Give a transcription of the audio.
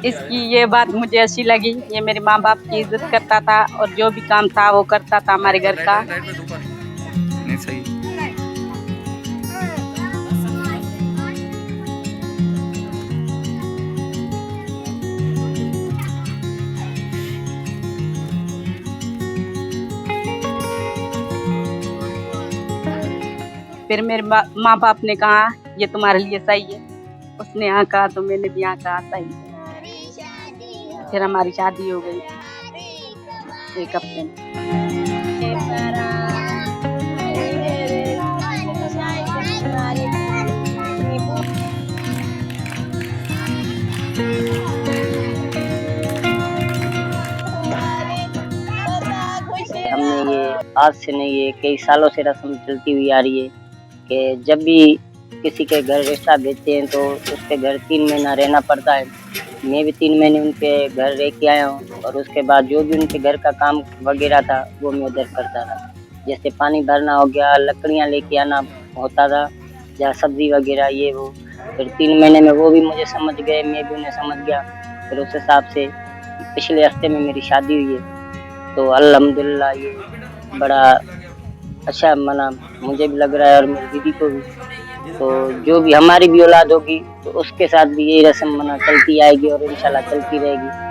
इसकी ये बात मुझे अच्छी लगी। ये मेरे माँ बाप की इज्जत करता था और जो भी काम था वो करता था हमारे घर का। नहीं सही। फिर मेरे माँ बाप ने कहा ये तुम्हारे लिए सही है। उसने यहाँ कहा तो मैंने भी यहाँ कहा सही है। फिर हमारी शादी हो गई 1 हफ्ते में। हमने ये आज से नहीं, ये कई सालों से रस्म चलती हुई आ रही है कि जब भी किसी के घर रिश्ता भेजते हैं तो उसके घर 3 महीना रहना पड़ता है। मैं भी 3 महीने उनके घर रह के आया हूँ और उसके बाद जो भी उनके घर का काम वगैरह था वो मैं उधर करता था। जैसे पानी भरना हो गया, लकड़ियाँ लेके आना होता था या सब्जी वगैरह ये वो। फिर 3 महीने में वो भी मुझे समझ गए, मैं भी उन्हें समझ गया। फिर उस हिसाब से पिछले हफ्ते में मेरी शादी हुई है। तो अल्हम्दुलिल्लाह ये बड़ा अच्छा मना मुझे भी लग रहा है और मेरी दीदी को भी। तो जो भी हमारी भी औलाद होगी तो उसके साथ भी यही रस्म मना चलती आएगी और इंशाल्लाह चलती रहेगी।